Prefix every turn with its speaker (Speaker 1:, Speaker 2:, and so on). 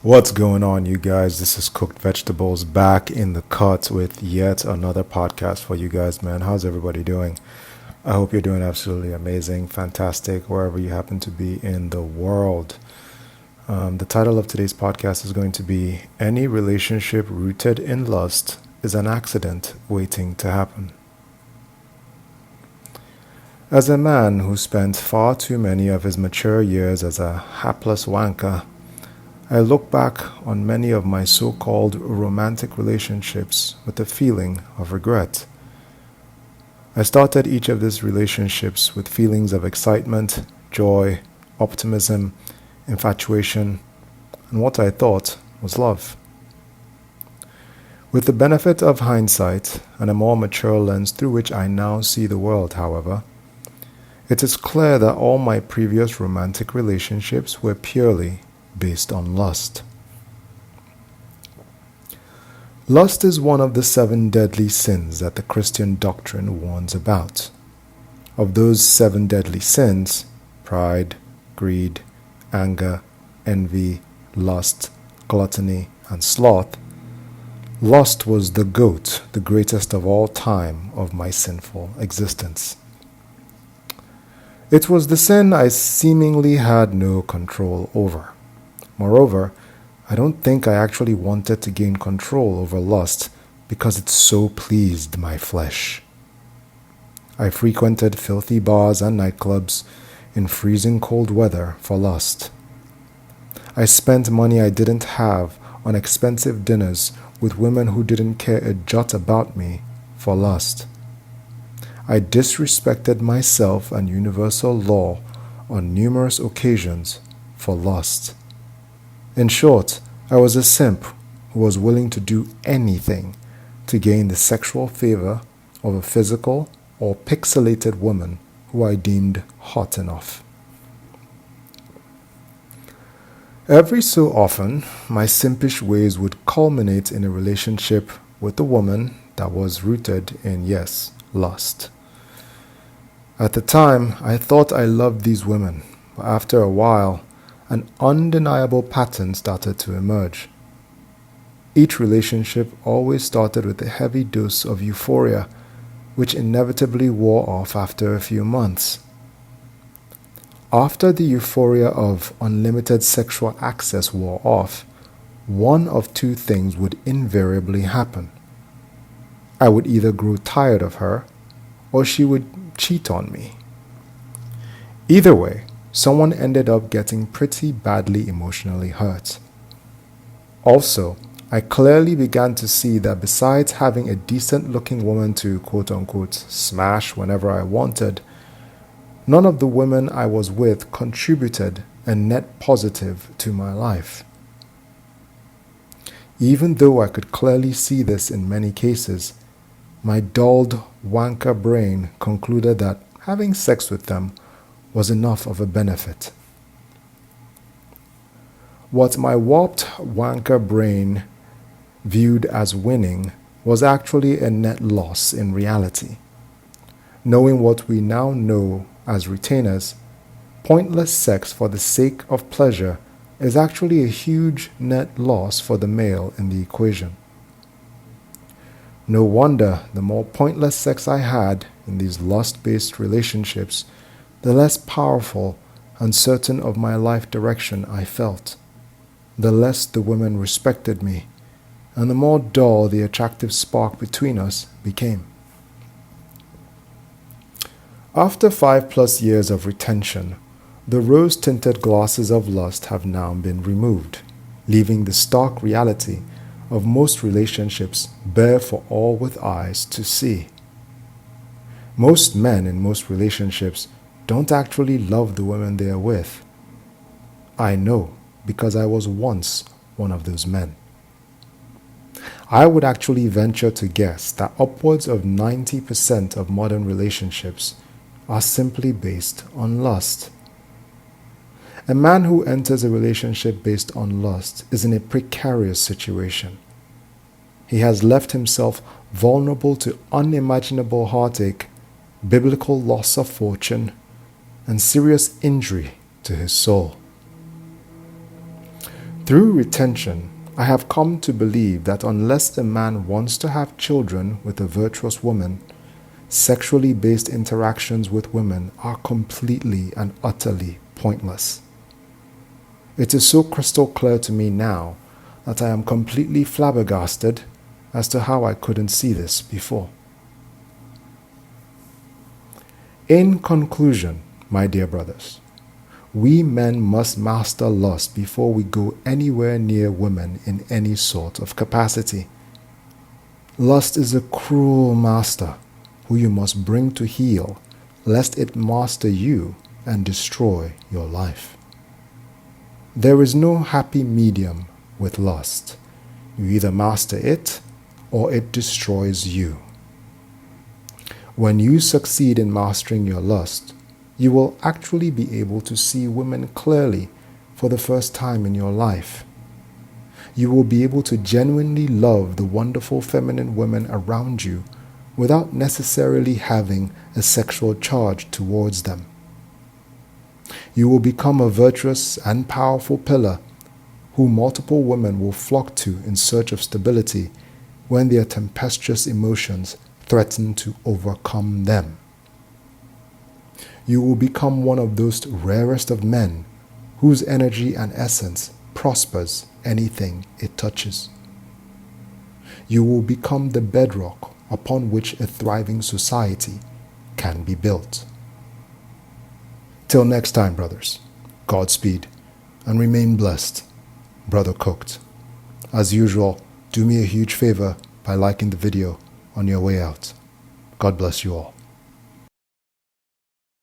Speaker 1: What's going on, you guys? This is Cooked Vegetables back in the cut with yet another podcast for you guys, man. How's everybody doing? I hope you're doing absolutely amazing, fantastic, wherever you happen to be in the world. The title of today's podcast is going to be Any Relationship Rooted in Lust is an Accident Waiting to Happen. As a man who spent far too many of his mature years as a hapless wanker, I look back on many of my so-called romantic relationships with a feeling of regret. I started each of these relationships with feelings of excitement, joy, optimism, infatuation, and what I thought was love. With the benefit of hindsight and a more mature lens through which I now see the world, however, it is clear that all my previous romantic relationships were purely based on lust. Lust is one of the 7 deadly sins that the Christian doctrine warns about. Of those 7 deadly sins, pride, greed, anger, envy, lust, gluttony, and sloth, lust was the goat, the greatest of all time of my sinful existence. It was the sin I seemingly had no control over. Moreover, I don't think I actually wanted to gain control over lust because it so pleased my flesh. I frequented filthy bars and nightclubs in freezing cold weather for lust. I spent money I didn't have on expensive dinners with women who didn't care a jot about me for lust. I disrespected myself and universal law on numerous occasions for lust. In short, I was a simp who was willing to do anything to gain the sexual favor of a physical or pixelated woman who I deemed hot enough. Every so often, my simpish ways would culminate in a relationship with a woman that was rooted in, yes, lust. At the time, I thought I loved these women, but after a while, an undeniable pattern started to emerge. Each relationship always started with a heavy dose of euphoria, which inevitably wore off after a few months. After the euphoria of unlimited sexual access wore off, one of 2 things would invariably happen. I would either grow tired of her, or she would cheat on me. Either way, someone ended up getting pretty badly emotionally hurt. Also, I clearly began to see that besides having a decent-looking woman to quote-unquote smash whenever I wanted, none of the women I was with contributed a net positive to my life. Even though I could clearly see this in many cases, my dulled wanker brain concluded that having sex with them was enough of a benefit. What my warped wanker brain viewed as winning was actually a net loss in reality. Knowing what we now know as retainers, pointless sex for the sake of pleasure is actually a huge net loss for the male in the equation. No wonder the more pointless sex I had in these lust-based relationships, the less powerful and certain of my life direction I felt, the less the women respected me, and the more dull the attractive spark between us became. After 5+ years of retention, the rose-tinted glasses of lust have now been removed, leaving the stark reality of most relationships bare for all with eyes to see. Most men in most relationships don't actually love the women they are with. I know because I was once one of those men. I would actually venture to guess that upwards of 90% of modern relationships are simply based on lust. A man who enters a relationship based on lust is in a precarious situation. He has left himself vulnerable to unimaginable heartache, biblical loss of fortune, and serious injury to his soul. Through retention, I have come to believe that unless a man wants to have children with a virtuous woman, sexually based interactions with women are completely and utterly pointless. It is so crystal clear to me now that I am completely flabbergasted as to how I couldn't see this before. In conclusion, my dear brothers, we men must master lust before we go anywhere near women in any sort of capacity. Lust is a cruel master who you must bring to heel, lest it master you and destroy your life. There is no happy medium with lust. You either master it or it destroys you. When you succeed in mastering your lust, you will actually be able to see women clearly for the first time in your life. You will be able to genuinely love the wonderful feminine women around you without necessarily having a sexual charge towards them. You will become a virtuous and powerful pillar who multiple women will flock to in search of stability when their tempestuous emotions threaten to overcome them. You will become one of those rarest of men whose energy and essence prospers anything it touches. You will become the bedrock upon which a thriving society can be built. Till next time, brothers, Godspeed and remain blessed. Brother Cooked. As usual, do me a huge favor by liking the video on your way out. God bless you all.